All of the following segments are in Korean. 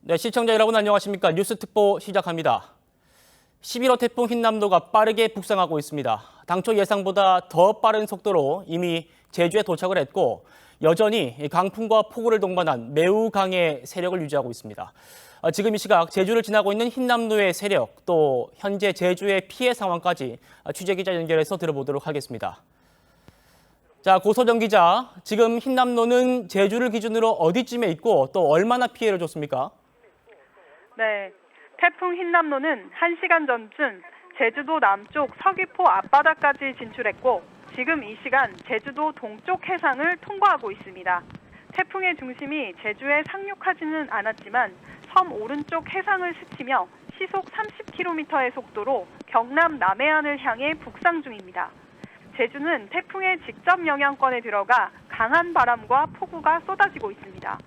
네, 시청자 여러분 안녕하십니까? 뉴스 특보 시작합니다. 11호 태풍 흰남노가 빠르게 북상하고 있습니다. 당초 예상보다 더 빠른 속도로 이미 제주에 도착을 했고 여전히 강풍과 폭우를 동반한 매우 강의 세력을 유지하고 있습니다. 지금 이 시각 제주를 지나고 있는 흰남노의 세력, 또 현재 제주의 피해 상황까지 취재기자 연결해서 들어보도록 하겠습니다. 자, 고소정 기자, 지금 흰남노는 제주를 기준으로 어디쯤에 있고 또 얼마나 피해를 줬습니까? 네, 태풍 흰남노는 1시간 전쯤 제주도 남쪽 서귀포 앞바다까지 진출했고 지금 이 시간 제주도 동쪽 해상을 통과하고 있습니다. 태풍의 중심이 제주에 상륙하지는 않았지만 섬 오른쪽 해상을 스치며 시속 30km의 속도로 경남 남해안을 향해 북상 중입니다. 제주는 태풍의 직접 영향권에 들어가 강한 바람과 폭우가 쏟아지고 있습니다.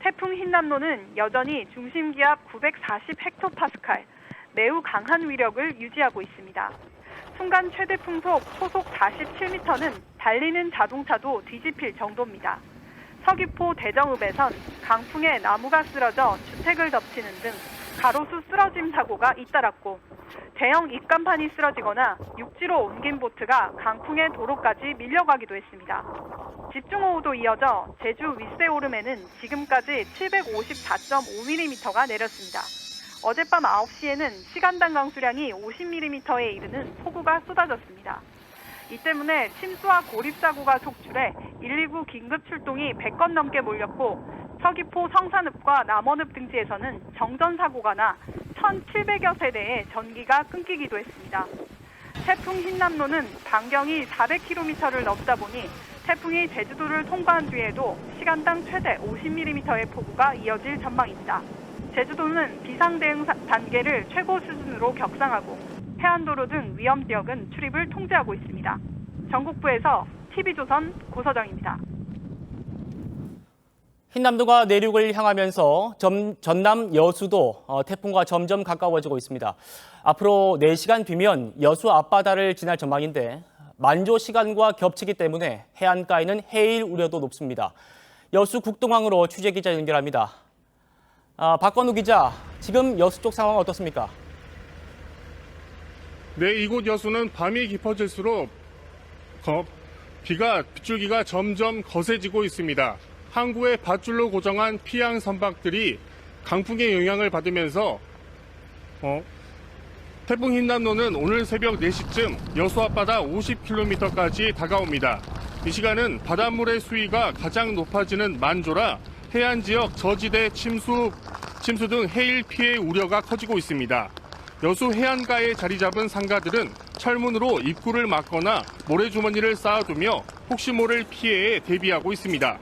태풍 흰남노는 여전히 중심기압 940헥토파스칼, 매우 강한 위력을 유지하고 있습니다. 순간 최대 풍속 초속 47m는 달리는 자동차도 뒤집힐 정도입니다. 서귀포 대정읍에선 강풍에 나무가 쓰러져 주택을 덮치는 등 가로수 쓰러짐 사고가 잇따랐고 대형 입간판이 쓰러지거나 육지로 옮긴 보트가 강풍의 도로까지 밀려가기도 했습니다. 집중호우도 이어져 제주 윗세오름에는 지금까지 754.5mm가 내렸습니다. 어젯밤 9시에는 시간당 강수량이 50mm에 이르는 폭우가 쏟아졌습니다. 이 때문에 침수와 고립사고가 속출해 119 긴급 출동이 100건 넘게 몰렸고 서귀포 성산읍과 남원읍 등지에서는 정전사고가 나 1,700여 세대의 전기가 끊기기도 했습니다. 태풍 흰남노는 반경이 400km를 넘다 보니 태풍이 제주도를 통과한 뒤에도 시간당 최대 50mm의 폭우가 이어질 전망입니다. 제주도는 비상대응 단계를 최고 수준으로 격상하고 해안도로 등 위험지역은 출입을 통제하고 있습니다. 전국부에서 TV조선 고서정입니다. 흰남노가 내륙을 향하면서 전남 여수도 태풍과 점점 가까워지고 있습니다. 앞으로 4시간 뒤면 여수 앞바다를 지날 전망인데 만조 시간과 겹치기 때문에 해안가에는 해일 우려도 높습니다. 여수 국동항으로 취재기자 연결합니다. 박건우 기자, 지금 여수 쪽 상황은 어떻습니까? 네, 이곳 여수는 밤이 깊어질수록 빗줄기가 점점 거세지고 있습니다. 항구에 밧줄로 고정한 피양 선박들이 강풍의 영향을 받으면서 태풍 흰남노는 오늘 새벽 4시쯤 여수 앞바다 50km까지 다가옵니다. 이 시간은 바닷물의 수위가 가장 높아지는 만조라 해안 지역 저지대 침수 등 해일 피해 우려가 커지고 있습니다. 여수 해안가에 자리 잡은 상가들은 철문으로 입구를 막거나 모래주머니를 쌓아두며 혹시 모를 피해에 대비하고 있습니다.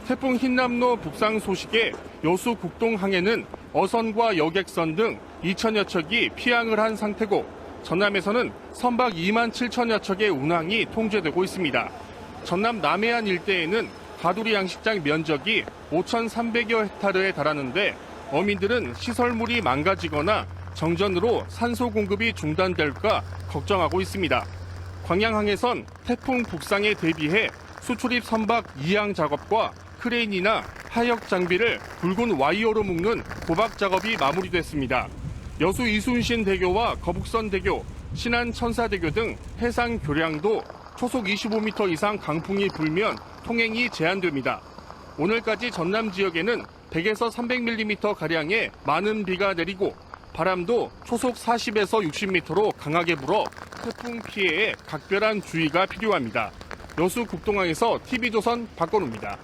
태풍 흰남노 북상 소식에 여수 국동항에는 어선과 여객선 등 2천여 척이 피항을 한 상태고 전남에서는 선박 2만 7천여 척의 운항이 통제되고 있습니다. 전남 남해안 일대에는 가두리 양식장 면적이 5,300여 헥타르에 달하는데 어민들은 시설물이 망가지거나 정전으로 산소 공급이 중단될까 걱정하고 있습니다. 광양항에선 태풍 북상에 대비해 수출입 선박 이양 작업과 크레인이나 하역 장비를 굵은 와이어로 묶는 도박 작업이 마무리됐습니다. 여수 이순신 대교와 거북선 대교, 신안 천사대교 등 해상 교량도 초속 25m 이상 강풍이 불면 통행이 제한됩니다. 오늘까지 전남 지역에는 100에서 300mm 가량의 많은 비가 내리고 바람도 초속 40에서 60m로 강하게 불어 태풍 피해에 각별한 주의가 필요합니다. 여수 국동항에서 TV조선 박건우입니다.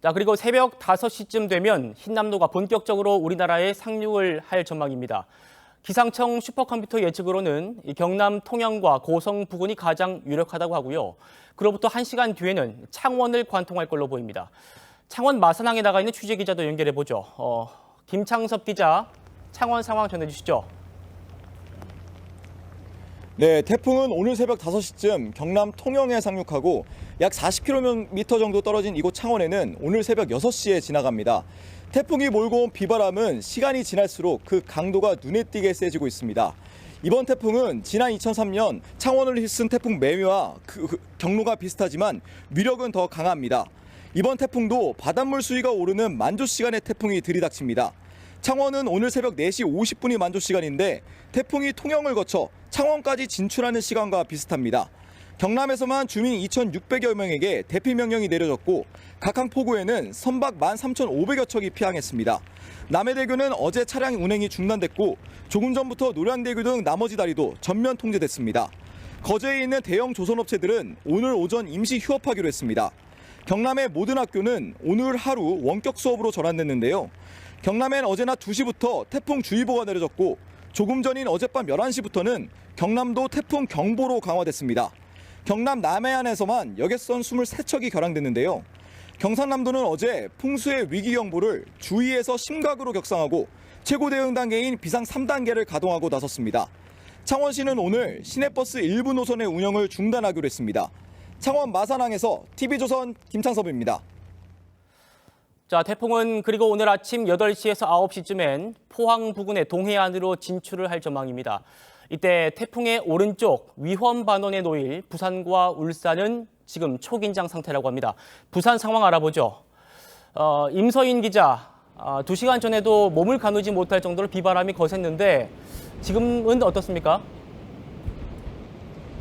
자, 그리고 새벽 5시쯤 되면 흰남노가 본격적으로 우리나라에 상륙을 할 전망입니다. 기상청 슈퍼컴퓨터 예측으로는 경남 통영과 고성 부근이 가장 유력하다고 하고요. 그로부터 1시간 뒤에는 창원을 관통할 걸로 보입니다. 창원 마산항에 나가 있는 취재기자도 연결해보죠. 김창섭 기자, 창원 상황 전해주시죠. 네, 태풍은 오늘 새벽 5시쯤 경남 통영에 상륙하고 약 40km 정도 떨어진 이곳 창원에는 오늘 새벽 6시에 지나갑니다. 태풍이 몰고 온 비바람은 시간이 지날수록 그 강도가 눈에 띄게 세지고 있습니다. 이번 태풍은 지난 2003년 창원을 휩쓴 태풍 매미와 경로가 비슷하지만 위력은 더 강합니다. 이번 태풍도 바닷물 수위가 오르는 만조 시간에 태풍이 들이닥칩니다. 창원은 오늘 새벽 4시 50분이 만조 시간인데 태풍이 통영을 거쳐 창원까지 진출하는 시간과 비슷합니다. 경남에서만 주민 2,600여 명에게 대피 명령이 내려졌고 각항포구에는 선박 13,500여 척이 피항했습니다. 남해대교는 어제 차량 운행이 중단됐고 조금 전부터 노량대교 등 나머지 다리도 전면 통제됐습니다. 거제에 있는 대형 조선업체들은 오늘 오전 임시 휴업하기로 했습니다. 경남의 모든 학교는 오늘 하루 원격 수업으로 전환됐는데요. 경남엔 어제 낮 2시부터 태풍주의보가 내려졌고 조금 전인 어젯밤 11시부터는 경남도 태풍 경보로 강화됐습니다. 경남 남해안에서만 여객선 23척이 결항됐는데요. 경상남도는 어제 풍수의 위기경보를 주의에서 심각으로 격상하고 최고 대응 단계인 비상 3단계를 가동하고 나섰습니다. 창원시는 오늘 시내버스 일부 노선의 운영을 중단하기로 했습니다. 창원 마산항에서 TV조선 김창섭입니다. 자, 태풍은 그리고 오늘 아침 8시에서 9시쯤엔 포항 부근의 동해안으로 진출을 할 전망입니다. 이때 태풍의 오른쪽 위험 반원에 놓일 부산과 울산은 지금 초긴장 상태라고 합니다. 부산 상황 알아보죠. 임서인 기자, 2시간 전에도 몸을 가누지 못할 정도로 비바람이 거셌는데 지금은 어떻습니까?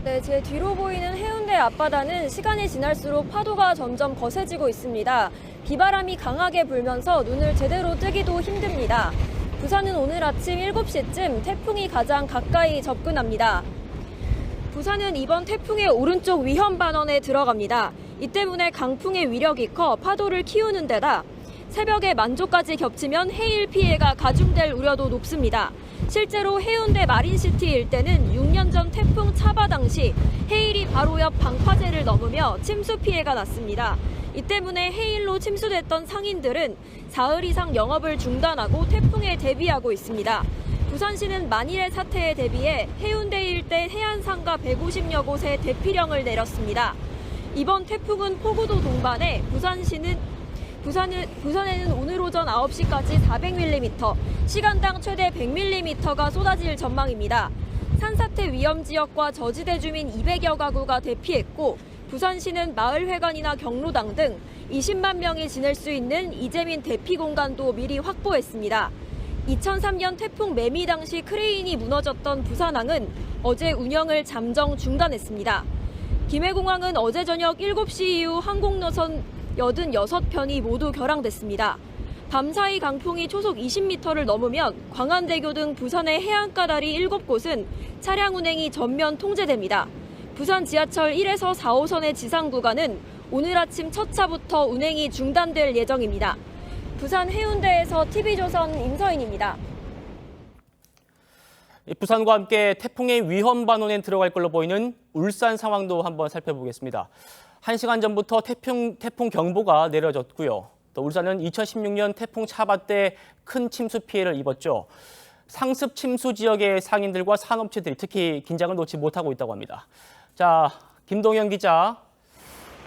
네, 제 뒤로 보이는 해운대 앞바다는 시간이 지날수록 파도가 점점 거세지고 있습니다. 비바람이 강하게 불면서 눈을 제대로 뜨기도 힘듭니다. 부산은 오늘 아침 7시쯤 태풍이 가장 가까이 접근합니다. 부산은 이번 태풍의 오른쪽 위험 반원에 들어갑니다. 이 때문에 강풍의 위력이 커 파도를 키우는 데다 새벽에 만조까지 겹치면 해일 피해가 가중될 우려도 높습니다. 실제로 해운대 마린시티 일대는 6년 전 태풍 차바 당시 해일이 바로 옆 방파제를 넘으며 침수 피해가 났습니다. 이 때문에 해일로 침수됐던 상인들은 사흘 이상 영업을 중단하고 태풍에 대비하고 있습니다. 부산시는 만일의 사태에 대비해 해운대 일대 해안상가 150여 곳에 대피령을 내렸습니다. 이번 태풍은 폭우도 동반해 부산에는 오늘 오전 9시까지 400mm, 시간당 최대 100mm가 쏟아질 전망입니다. 산사태 위험 지역과 저지대 주민 200여 가구가 대피했고 부산시는 마을회관이나 경로당 등 20만 명이 지낼 수 있는 이재민 대피 공간도 미리 확보했습니다. 2003년 태풍 매미 당시 크레인이 무너졌던 부산항은 어제 운영을 잠정 중단했습니다. 김해공항은 어제 저녁 7시 이후 항공노선 86편이 모두 결항됐습니다. 밤사이 강풍이 초속 20m를 넘으면 광안대교 등 부산의 해안가 다리 7곳은 차량 운행이 전면 통제됩니다. 부산 지하철 1에서 4호선의 지상 구간은 오늘 아침 첫 차부터 운행이 중단될 예정입니다. 부산 해운대에서 TV조선 임서인입니다. 부산과 함께 태풍의 위험 반원에 들어갈 걸로 보이는 울산 상황도 한번 살펴보겠습니다. 1시간 전부터 태풍 경보가 내려졌고요. 또 울산은 2016년 태풍 차바 때 큰 침수 피해를 입었죠. 상습 침수 지역의 상인들과 산업체들이 특히 긴장을 놓지 못하고 있다고 합니다. 자, 김동현 기자,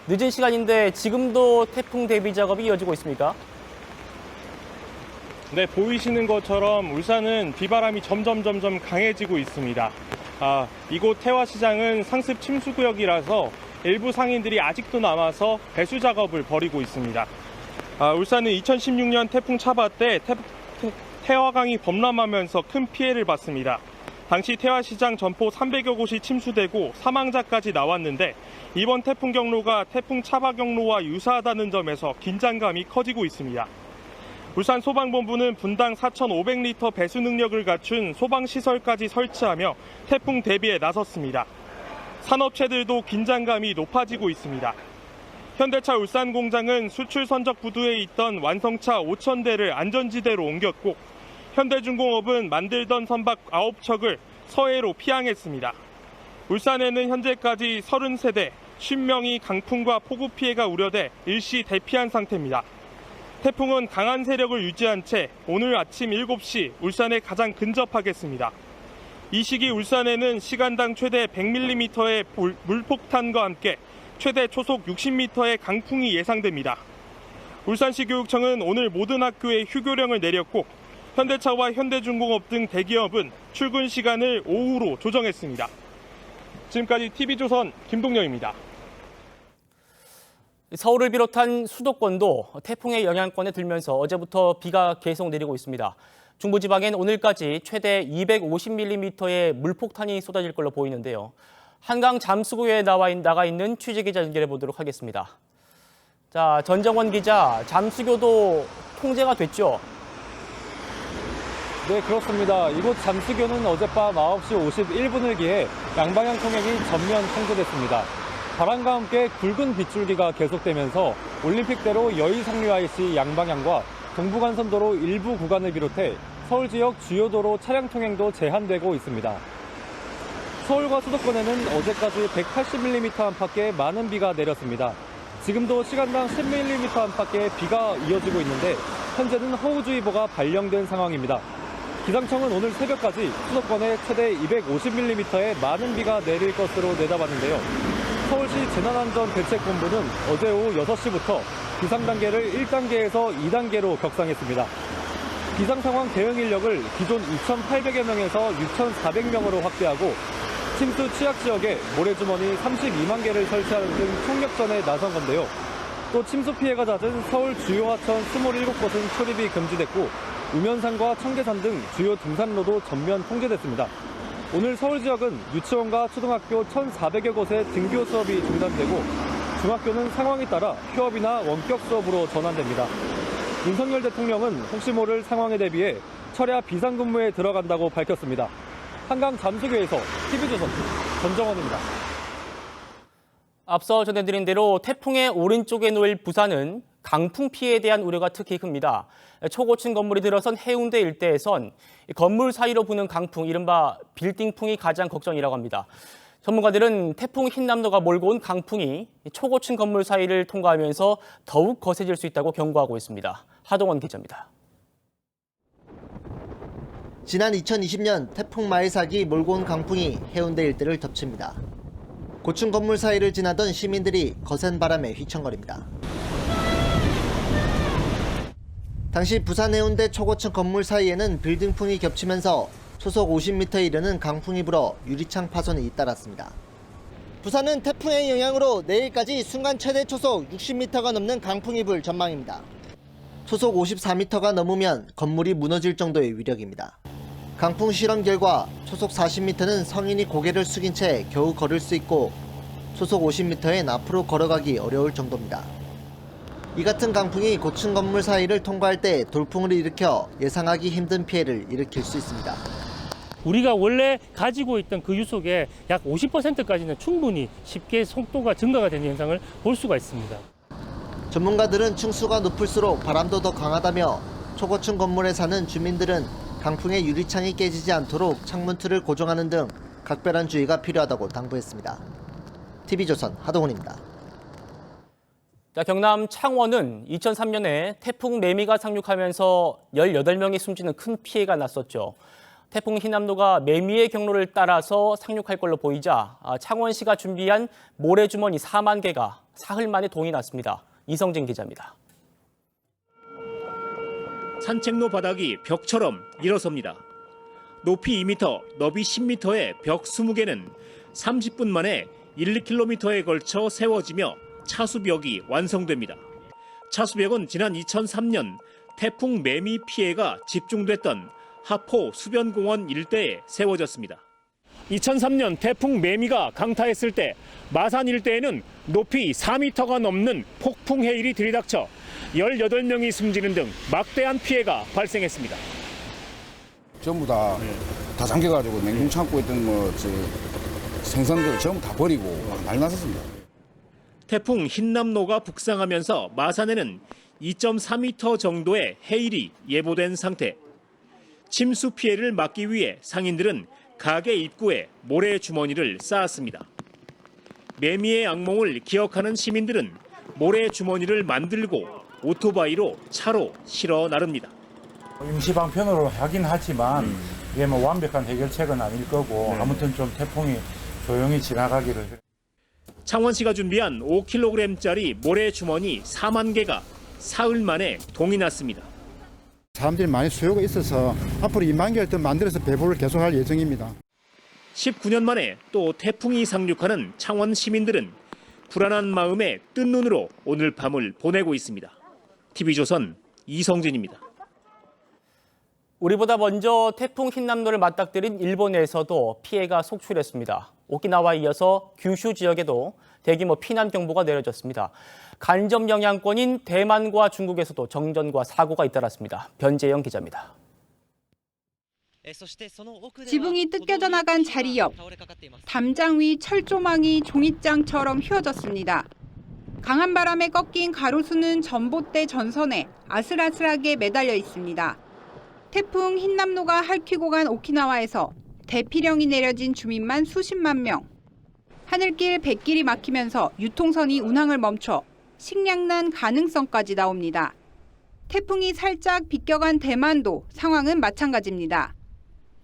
늦은 시간인데 지금도 태풍 대비 작업이 이어지고 있습니까? 네, 보이시는 것처럼 울산은 비바람이 점점 강해지고 있습니다. 이곳 태화시장은 상습 침수 구역이라서 일부 상인들이 아직도 남아서 배수 작업을 벌이고 있습니다. 울산은 2016년 태풍 차바 때 태화강이 범람하면서 큰 피해를 봤습니다. 당시 태화시장 점포 300여 곳이 침수되고 사망자까지 나왔는데 이번 태풍 경로가 태풍 차바 경로와 유사하다는 점에서 긴장감이 커지고 있습니다. 울산 소방본부는 분당 4,500리터 배수 능력을 갖춘 소방시설까지 설치하며 태풍 대비에 나섰습니다. 산업체들도 긴장감이 높아지고 있습니다. 현대차 울산 공장은 수출 선적 부두에 있던 완성차 5,000대를 안전지대로 옮겼고 현대중공업은 만들던 선박 9척을 서해로 피항했습니다. 울산에는 현재까지 33대, 50명이 강풍과 폭우 피해가 우려돼 일시 대피한 상태입니다. 태풍은 강한 세력을 유지한 채 오늘 아침 7시 울산에 가장 근접하겠습니다. 이 시기 울산에는 시간당 최대 100mm의 물폭탄과 함께 최대 초속 60m의 강풍이 예상됩니다. 울산시 교육청은 오늘 모든 학교에 휴교령을 내렸고 현대차와 현대중공업 등 대기업은 출근 시간을 오후로 조정했습니다. 지금까지 TV조선 김동영입니다. 서울을 비롯한 수도권도 태풍의 영향권에 들면서 어제부터 비가 계속 내리고 있습니다. 중부지방엔 오늘까지 최대 250mm의 물폭탄이 쏟아질 걸로 보이는데요. 한강 잠수교에 나가 있는 취재기자 연결해 보도록 하겠습니다. 자, 전정원 기자, 잠수교도 통제가 됐죠? 네, 그렇습니다. 이곳 잠수교는 어젯밤 9시 51분을 기해 양방향 통행이 전면 통제됐습니다. 바람과 함께 굵은 빗줄기가 계속되면서 올림픽대로 여의 상류IC 양방향과 동부간선도로 일부 구간을 비롯해 서울 지역 주요 도로 차량 통행도 제한되고 있습니다. 서울과 수도권에는 어제까지 180mm 안팎의 많은 비가 내렸습니다. 지금도 시간당 10mm 안팎의 비가 이어지고 있는데 현재는 호우주의보가 발령된 상황입니다. 기상청은 오늘 새벽까지 수도권에 최대 250mm의 많은 비가 내릴 것으로 내다봤는데요. 서울시 재난안전대책본부는 어제 오후 6시부터 비상단계를 1단계에서 2단계로 격상했습니다. 비상상황 대응 인력을 기존 2,800여 명에서 6,400명으로 확대하고 침수 취약 지역에 모래주머니 32만 개를 설치하는 등 총력전에 나선 건데요. 또 침수 피해가 잦은 서울 주요 하천 27곳은 출입이 금지됐고 우면산과 청계산 등 주요 등산로도 전면 통제됐습니다. 오늘 서울 지역은 유치원과 초등학교 1,400여 곳의 등교 수업이 중단되고 중학교는 상황에 따라 휴업이나 원격 수업으로 전환됩니다. 윤석열 대통령은 혹시 모를 상황에 대비해 철야 비상근무에 들어간다고 밝혔습니다. 한강 잠수교에서 TV조선 전정원입니다. 앞서 전해드린 대로 태풍의 오른쪽에 놓일 부산은 강풍 피해에 대한 우려가 특히 큽니다. 초고층 건물이 들어선 해운대 일대에선 건물 사이로 부는 강풍, 이른바 빌딩풍이 가장 걱정이라고 합니다. 전문가들은 태풍 흰남노가 몰고 온 강풍이 초고층 건물 사이를 통과하면서 더욱 거세질 수 있다고 경고하고 있습니다. 하동원 기자입니다. 지난 2020년 태풍 마이삭이 몰고 온 강풍이 해운대 일대를 덮칩니다. 고층 건물 사이를 지나던 시민들이 거센 바람에 휘청거립니다. 당시 부산 해운대 초고층 건물 사이에는 빌딩풍이 겹치면서 초속 50m에 이르는 강풍이 불어 유리창 파손이 잇따랐습니다. 부산은 태풍의 영향으로 내일까지 순간 최대 초속 60m가 넘는 강풍이 불 전망입니다. 초속 54m가 넘으면 건물이 무너질 정도의 위력입니다. 강풍 실험 결과 초속 40m는 성인이 고개를 숙인 채 겨우 걸을 수 있고 초속 50m엔 앞으로 걸어가기 어려울 정도입니다. 이 같은 강풍이 고층 건물 사이를 통과할 때 돌풍을 일으켜 예상하기 힘든 피해를 일으킬 수 있습니다. 우리가 원래 가지고 있던 그 유속의 약 50%까지는 충분히 쉽게 속도가 증가가 되는 현상을 볼 수가 있습니다. 전문가들은 층수가 높을수록 바람도 더 강하다며 초고층 건물에 사는 주민들은 강풍에 유리창이 깨지지 않도록 창문틀을 고정하는 등 각별한 주의가 필요하다고 당부했습니다. TV조선 하동훈입니다. 경남 창원은 2003년에 태풍 매미가 상륙하면서 18명이 숨지는 큰 피해가 났었죠. 태풍 흰남노가 매미의 경로를 따라서 상륙할 걸로 보이자 창원시가 준비한 모래주머니 4만 개가 사흘 만에 동이 났습니다. 이성진 기자입니다. 산책로 바닥이 벽처럼 일어섭니다. 높이 2m, 너비 10m의 벽 20개는 30분 만에 1, 2km에 걸쳐 세워지며 차수벽이 완성됩니다. 차수벽은 지난 2003년 태풍 매미 피해가 집중됐던 하포 수변공원 일대에 세워졌습니다. 2003년 태풍 매미가 강타했을 때 마산 일대에는 높이 4m가 넘는 폭풍 해일이 들이닥쳐 18명이 숨지는 등 막대한 피해가 발생했습니다. 전부 다 잠겨가지고 냉동 창고에 있던 생선들 전부 다 버리고 난리 났었습니다. 태풍 흰남노가 북상하면서 마산에는 2.4m 정도의 해일이 예보된 상태. 침수 피해를 막기 위해 상인들은 가게 입구에 모래주머니를 쌓았습니다. 매미의 악몽을 기억하는 시민들은 모래주머니를 만들고 오토바이로 차로 실어 나릅니다. 임시방편으로 하긴 하지만 이게 완벽한 해결책은 아닐 거고 아무튼 좀 태풍이 조용히 지나가기를. 창원시가 준비한 5kg짜리 모래주머니 4만 개가 사흘 만에 동이 났습니다. 사람들이 많이 수요가 있어서 앞으로 2만 개를 더 만들어서 배부를 계속할 예정입니다. 19년 만에 또 태풍이 상륙하는 창원 시민들은 불안한 마음에 뜬 눈으로 오늘 밤을 보내고 있습니다. TV조선 이성진입니다. 우리보다 먼저 태풍 흰남노를 맞닥뜨린 일본에서도 피해가 속출했습니다. 오키나와에 이어서 규슈 지역에도 대규모 피난 경보가 내려졌습니다. 간접 영향권인 대만과 중국에서도 정전과 사고가 잇따랐습니다. 변재영 기자입니다. 지붕이 뜯겨져 나간 자리 옆, 담장 위 철조망이 종잇장처럼 휘어졌습니다. 강한 바람에 꺾인 가로수는 전봇대 전선에 아슬아슬하게 매달려 있습니다. 태풍 흰남노가 핥히고 간 오키나와에서 대피령이 내려진 주민만 수십만 명. 하늘길 뱃길이 막히면서 유통선이 운항을 멈춰 식량난 가능성까지 나옵니다. 태풍이 살짝 비껴간 대만도 상황은 마찬가지입니다.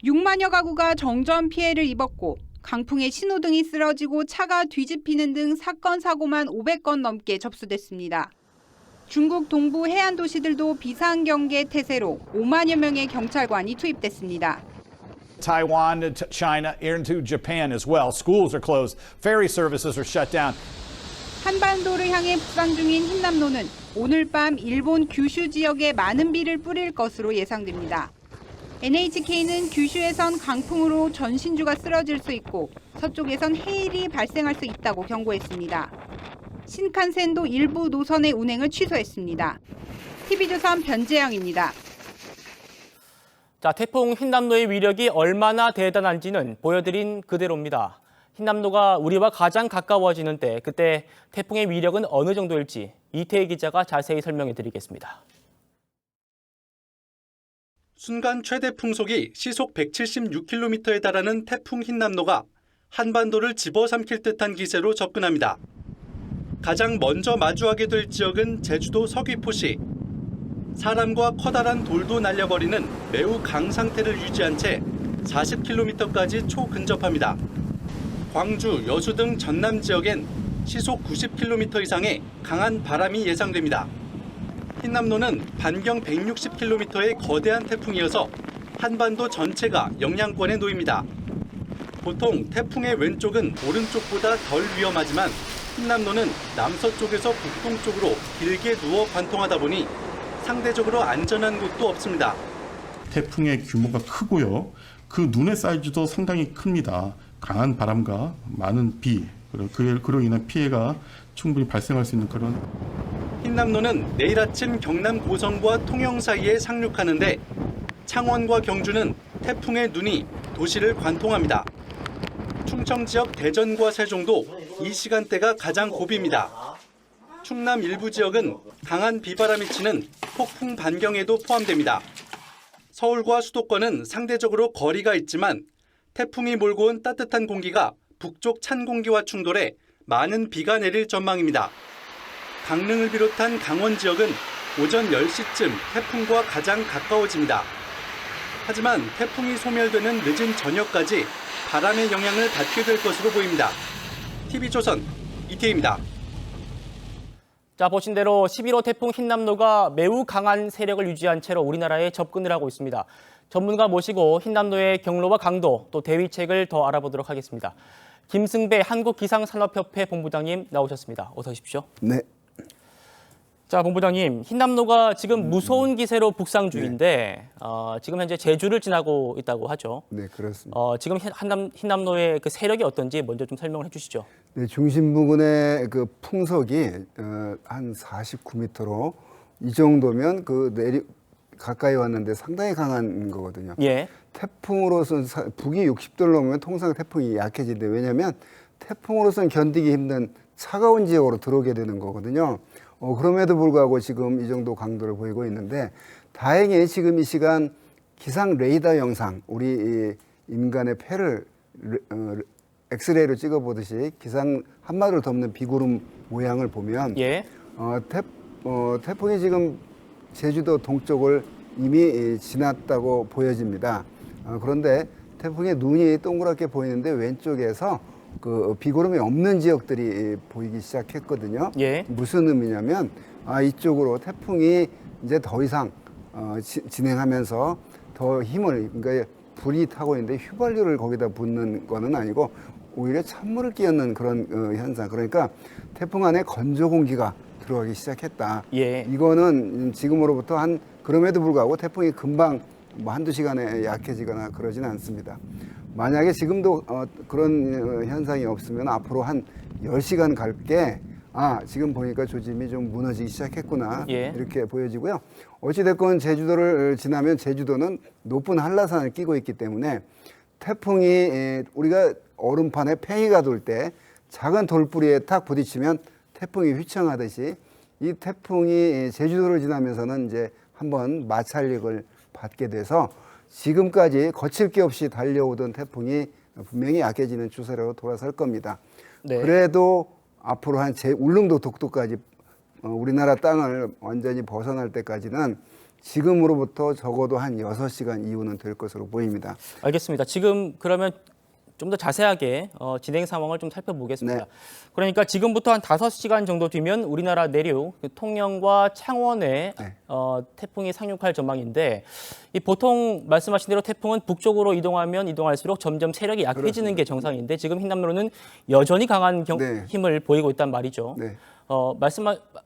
6만여 가구가 정전 피해를 입었고 강풍에 신호등이 쓰러지고 차가 뒤집히는 등 사건 사고만 500건 넘게 접수됐습니다. 중국 동부 해안 도시들도 비상 경계 태세로 5만여 명의 경찰관이 투입됐습니다. Taiwan to China into Japan as well. Schools are closed. Ferry services are shut down. 한반도를 향해 북상 중인 흰남노는 오늘 밤 일본 규슈 지역에 많은 비를 뿌릴 것으로 예상됩니다. NHK는 규슈에선 강풍으로 전신주가 쓰러질 수 있고 서쪽에선 해일이 발생할 수 있다고 경고했습니다. 신칸센도 일부 노선의 운행을 취소했습니다. TV조선 변재영입니다. 자, 태풍 흰남노의 위력이 얼마나 대단한지는 보여드린 그대로입니다. 흰남노가 우리와 가장 가까워지는 때 그때 태풍의 위력은 어느 정도일지 이태희 기자가 자세히 설명해 드리겠습니다. 순간 최대 풍속이 시속 176km에 달하는 태풍 흰남노가 한반도를 집어삼킬 듯한 기세로 접근합니다. 가장 먼저 마주하게 될 지역은 제주도 서귀포시. 사람과 커다란 돌도 날려버리는 매우 강상태를 유지한 채 40km까지 초근접합니다. 광주, 여수 등 전남 지역엔 시속 90km 이상의 강한 바람이 예상됩니다. 흰남노는 반경 160km의 거대한 태풍이어서 한반도 전체가 영향권에 놓입니다. 보통 태풍의 왼쪽은 오른쪽보다 덜 위험하지만 흰남노는 남서쪽에서 북동쪽으로 길게 누워 관통하다 보니 상대적으로 안전한 곳도 없습니다. 태풍의 규모가 크고요. 그 눈의 사이즈도 상당히 큽니다. 강한 바람과 많은 비, 그로 인한 피해가 충분히 발생할 수 있는 그런. 흰남노는 내일 아침 경남 고성과 통영 사이에 상륙하는데 창원과 경주는 태풍의 눈이 도시를 관통합니다. 충청 지역 대전과 세종도 이 시간대가 가장 고비입니다. 충남 일부 지역은 강한 비바람이 치는 폭풍 반경에도 포함됩니다. 서울과 수도권은 상대적으로 거리가 있지만 태풍이 몰고 온 따뜻한 공기가 북쪽 찬 공기와 충돌해 많은 비가 내릴 전망입니다. 강릉을 비롯한 강원 지역은 오전 10시쯤 태풍과 가장 가까워집니다. 하지만 태풍이 소멸되는 늦은 저녁까지 바람의 영향을 받게 될 것으로 보입니다. TV조선 이태희입니다. 자, 보신 대로 11호 태풍 흰남노가 매우 강한 세력을 유지한 채로 우리나라에 접근을 하고 있습니다. 전문가 모시고 흰남노의 경로와 강도 또 대비책을 더 알아보도록 하겠습니다. 김승배 한국기상산업협회 본부장님 나오셨습니다. 어서 오십시오. 네. 자, 본부장님, 흰남노가 지금 무서운 기세로 북상 중인데 지금 현재 제주를 지나고 있다고 하죠. 네, 그렇습니다. 지금 흰남노의 그 세력이 어떤지 먼저 좀 설명을 해주시죠. 네, 중심 부근의 그 풍속이 한 49m로 이 정도면 가까이 왔는데 상당히 강한 거거든요. 예. 태풍으로서는 북이 60도를 넘으면 통상 태풍이 약해지는데 왜냐하면 태풍으로서는 견디기 힘든 차가운 지역으로 들어오게 되는 거거든요. 그럼에도 불구하고 지금 이 정도 강도를 보이고 있는데 다행히 지금 이 시간 기상 레이더 영상, 우리 인간의 폐를 엑스레이로 찍어보듯이 기상 한마디로 덮는 비구름 모양을 보면 예. 태풍이 지금 제주도 동쪽을 이미 지났다고 보여집니다. 그런데 태풍의 눈이 동그랗게 보이는데 왼쪽에서 그 비구름이 없는 지역들이 보이기 시작했거든요. 예. 무슨 의미냐면 이쪽으로 태풍이 이제 더 이상 진행하면서 더 힘을, 그러니까 불이 타고 있는데 휘발유를 거기다 붓는 거는 아니고 오히려 찬물을 끼얹는 그런 현상. 그러니까 태풍 안에 건조 공기가 들어가기 시작했다. 예. 이거는 지금으로부터 그럼에도 불구하고 태풍이 금방 뭐 한두 시간에 약해지거나 그러지는 않습니다. 만약에 지금도 그런 현상이 없으면 앞으로 한 10시간 갈게 지금 보니까 조짐이 좀 무너지기 시작했구나. 예. 이렇게 보여지고요. 어찌됐건 제주도를 지나면 제주도는 높은 한라산을 끼고 있기 때문에 태풍이 우리가 얼음판에 팽이가 돌 때 작은 돌뿌리에 탁 부딪히면 태풍이 휘청하듯이 이 태풍이 제주도를 지나면서는 이제 한번 마찰력을 받게 돼서 지금까지 거칠 게 없이 달려오던 태풍이 분명히 약해지는 추세로 돌아설 겁니다. 네. 그래도 앞으로 한 울릉도 독도까지 우리나라 땅을 완전히 벗어날 때까지는 지금으로부터 적어도 한 6시간 이후는 될 것으로 보입니다. 알겠습니다. 지금 그러면 좀 더 자세하게 진행 상황을 좀 살펴보겠습니다. 그러니까 지금부터 한 5시간 정도 뒤면 우리나라 내륙 통영과 창원에 태풍이 상륙할 전망인데 보통 말씀하신 대로 태풍은 북쪽으로 이동하면 이동할수록 점점 세력이 약해지는 게 정상인데 지금 흰남노는 여전히 강한 힘을 보이고 있단 말이죠.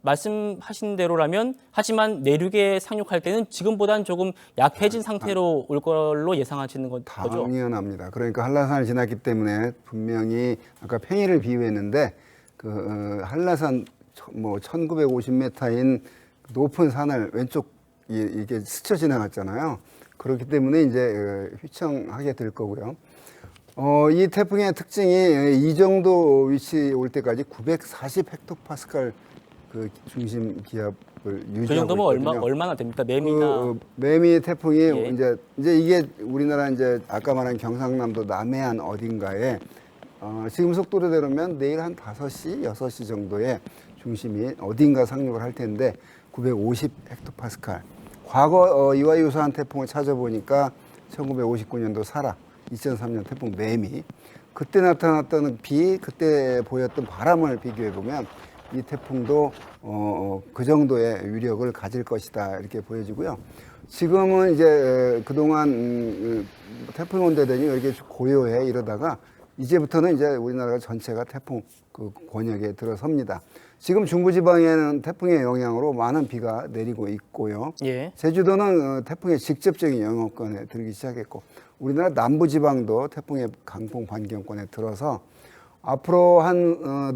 말씀하신 대로라면 하지만 내륙에 상륙할 때는 지금보다는 조금 약해진 상태로 올 걸로 예상하시는 거죠? 당연합니다. 그러니까 한라산을 지났기 때문에 분명히 아까 팽이를 비유했는데 그 한라산 뭐 1950m인 높은 산을 왼쪽 이게 스쳐 지나갔잖아요. 그렇기 때문에 이제 휘청하게 될 거고요. 이 태풍의 특징이 이 정도 위치에 올 때까지 940 헥토파스칼 그 중심 기압을 유지하고 그 정도면 있거든요. 얼마나 됩니까? 매미나 매미 태풍이 이제 이게 우리나라 이제 아까 말한 경상남도 남해안 어딘가에 지금 속도로대로면 내일 한 5시, 6시 정도에 중심이 어딘가 상륙을 할 텐데 950 헥토파스칼. 과거 이와 유사한 태풍을 찾아보니까 1959년도 사라, 2003년 태풍 매미, 그때 나타났던 비, 그때 보였던 바람을 비교해 보면 이 태풍도 그 정도의 위력을 가질 것이다 이렇게 보여지고요. 지금은 이제 그동안 태풍 온다더니 이렇게 고요해 이러다가 이제부터는 이제 우리나라가 전체가 태풍 그 권역에 들어섭니다. 지금 중부지방에는 태풍의 영향으로 많은 비가 내리고 있고요. 제주도는 태풍의 직접적인 영향권에 들기 시작했고 우리나라 남부지방도 태풍의 강풍 반경권에 들어서 앞으로 한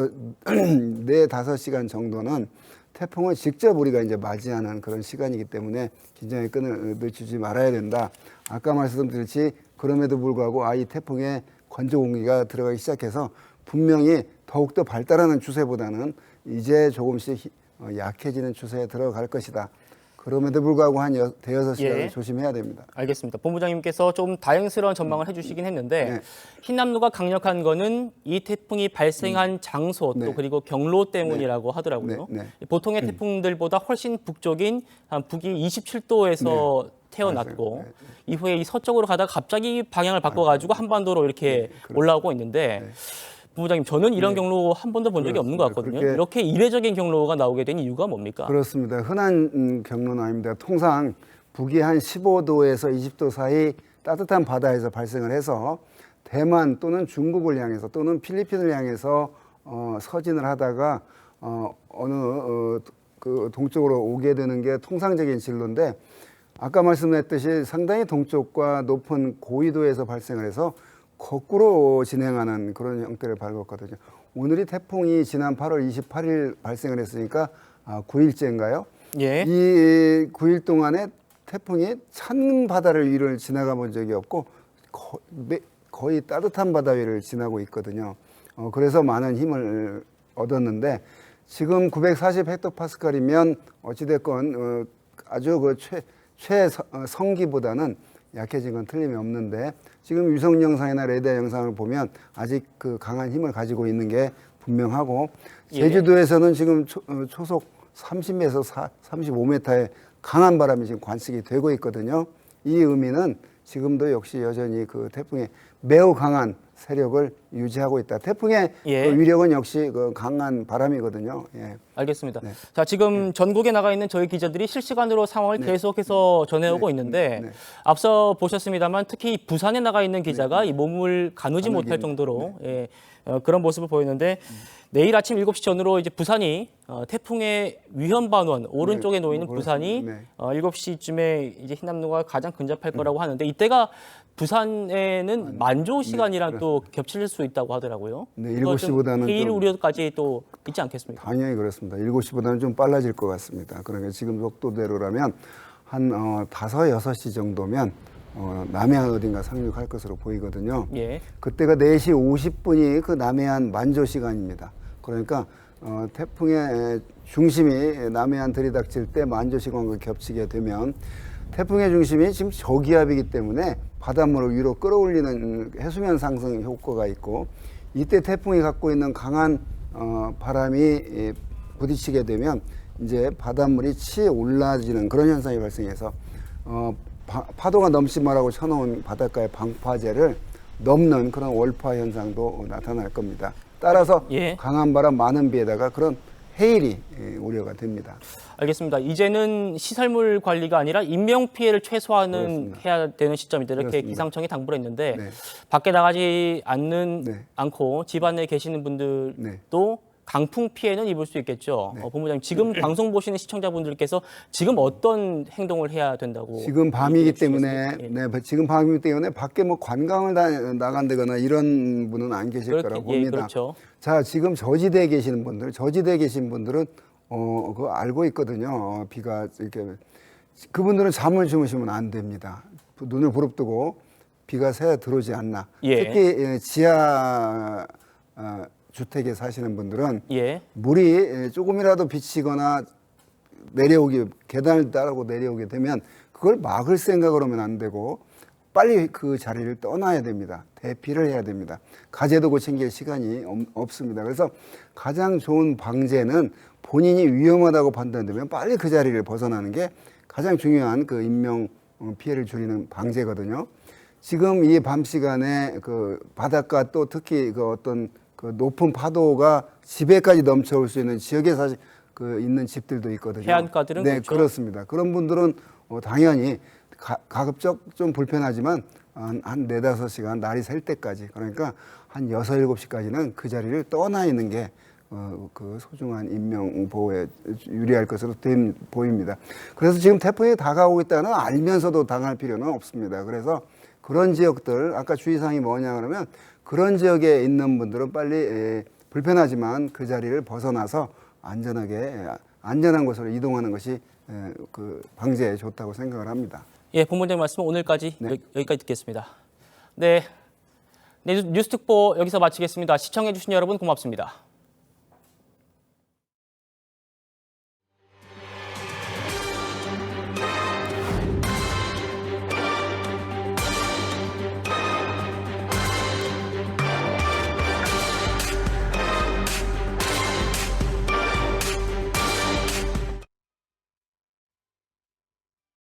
4-5시간 정도는 태풍을 직접 우리가 이제 맞이하는 그런 시간이기 때문에 긴장의 끈을 늦추지 말아야 된다. 아까 말씀드렸듯이 그럼에도 불구하고 이 태풍에 건조 공기가 들어가기 시작해서 분명히 더욱더 발달하는 추세보다는 이제 조금씩 약해지는 추세에 들어갈 것이다. 그럼에도 불구하고 한 5-6시간을 조심해야 됩니다. 알겠습니다. 본부장님께서 좀 다행스러운 전망을 해주시긴 했는데 흰남노가 강력한 거는 이 태풍이 발생한 장소 또 그리고 경로 때문이라고 하더라고요. 보통의 태풍들보다 훨씬 북쪽인 북위 27도에서 태어났고 이후에 이 서쪽으로 가다가 갑자기 방향을 바꿔가지고 한반도로 이렇게 올라오고 있는데 부부장님, 저는 이런 경로 한 번도 본 적이 없는 것 같거든요. 이렇게 이례적인 경로가 나오게 된 이유가 뭡니까? 그렇습니다. 흔한 경로는 아닙니다. 통상 북위 한 15도에서 20도 사이 따뜻한 바다에서 발생을 해서 대만 또는 중국을 향해서 또는 필리핀을 향해서 서진을 하다가 그 동쪽으로 오게 되는 게 통상적인 진로인데 아까 말씀드렸듯이 상당히 동쪽과 높은 고위도에서 발생을 해서 거꾸로 진행하는 그런 형태를 밟았거든요. 오늘이 태풍이 지난 8월 28일 발생을 했으니까 9일째인가요? 이 9일 동안에 태풍이 찬 바다를 위를 지나가 본 적이 없고 거의 따뜻한 바다 위를 지나고 있거든요. 그래서 많은 힘을 얻었는데 지금 940 헥토파스칼이면 어찌됐건 아주 그 최성기보다는 약해진 건 틀림이 없는데 지금 위성 영상이나 레이더 영상을 보면 아직 그 강한 힘을 가지고 있는 게 분명하고 제주도에서는 지금 초속 30에서 35m의 강한 바람이 지금 관측이 되고 있거든요. 이 의미는 지금도 역시 여전히 그 태풍의 매우 강한 세력을 유지하고 있다. 태풍의 예. 그 위력은 역시 그 강한 바람이거든요. 예. 알겠습니다. 자, 지금 전국에 나가 있는 저희 기자들이 실시간으로 상황을 계속해서 전해오고 있는데 앞서 보셨습니다만 특히 부산에 나가 있는 기자가 이 몸을 가누지 못할 정도로 예, 그런 모습을 보였는데 내일 아침 7시 전후로 이제 부산이 태풍의 위험 반원 오른쪽에 놓이는 부산이 7시쯤에 이제 흰남노가 가장 근접할 거라고 하는데 이때가 부산에는 만조 시간이랑 또 겹칠 수 있다고 하더라고요. 네, 7시보다는 해일 우려까지 또 있지 않겠습니까? 당연히 그렇습니다. 7시보다는 좀 빨라질 것 같습니다. 그러니까 지금 속도대로라면 한 5, 6시 정도면 남해안 어딘가 상륙할 것으로 보이거든요. 예. 그때가 4시 50분이 그 남해안 만조 시간입니다. 그러니까 태풍의 중심이 남해안 들이닥칠 때 만조 시간과 겹치게 되면 태풍의 중심이 지금 저기압이기 때문에 바닷물을 위로 끌어올리는 해수면 상승 효과가 있고 이때 태풍이 갖고 있는 강한 바람이 부딪히게 되면 이제 바닷물이 치에 올라지는 그런 현상이 발생해서 파도가 넘지 말라고 쳐놓은 바닷가의 방파제를 넘는 그런 월파 현상도 나타날 겁니다. 따라서 강한 바람 많은 비에다가 그런 해일이 우려가 됩니다. 알겠습니다. 이제는 시설물 관리가 아니라 인명 피해를 최소화는 해야 되는 시점이다. 이렇게 기상청이 당부를 했는데 밖에 나가지 않고 집안에 계시는 분들도 강풍 피해는 입을 수 있겠죠. 본부장님, 지금 방송 보시는 시청자분들께서 지금 어떤 행동을 해야 된다고? 지금 밤이기 때문에 지금 밤이기 때문에 밖에 뭐 관광을 나간다거나 이런 분은 안 계실 거라고 봅니다. 그렇죠. 자, 지금 저지대에 계시는 분들, 저지대에 계신 분들은 그거 알고 있거든요. 비가 이렇게 그분들은 잠을 주무시면 안 됩니다. 눈을 부릅뜨고 비가 새어 들어오지 않나. 특히 지하 주택에 사시는 분들은 물이 조금이라도 비치거나 내려오기 계단을 따라고 내려오게 되면 그걸 막을 생각을 하면 안 되고 빨리 그 자리를 떠나야 됩니다. 대피를 해야 됩니다. 가재도구 챙길 시간이 없습니다. 그래서 가장 좋은 방제는 본인이 위험하다고 판단되면 빨리 그 자리를 벗어나는 게 가장 중요한 그 인명 피해를 줄이는 방제거든요. 지금 이 밤 시간에 그 바닷가 또 특히 그 어떤 그 높은 파도가 집에까지 넘쳐올 수 있는 지역에 사실 그 있는 집들도 있거든요. 해안가들은 네, 그렇죠. 그렇습니다. 그런 분들은 당연히 가급적 좀 불편하지만 한 4, 5시간 날이 셀 때까지 그러니까 한 6, 7시까지는 그 자리를 떠나 있는 게 그 소중한 인명 보호에 유리할 것으로 보입니다. 그래서 지금 태풍이 다가오고 있다는 알면서도 당할 필요는 없습니다. 그래서 그런 지역들 아까 주의사항이 뭐냐 그러면 그런 지역에 있는 분들은 빨리 불편하지만 그 자리를 벗어나서 안전한 곳으로 이동하는 것이 그 방제에 좋다고 생각을 합니다. 예, 본부장님 말씀은 오늘까지 여기까지 듣겠습니다. 네, 뉴스 특보 여기서 마치겠습니다. 시청해주신 여러분 고맙습니다.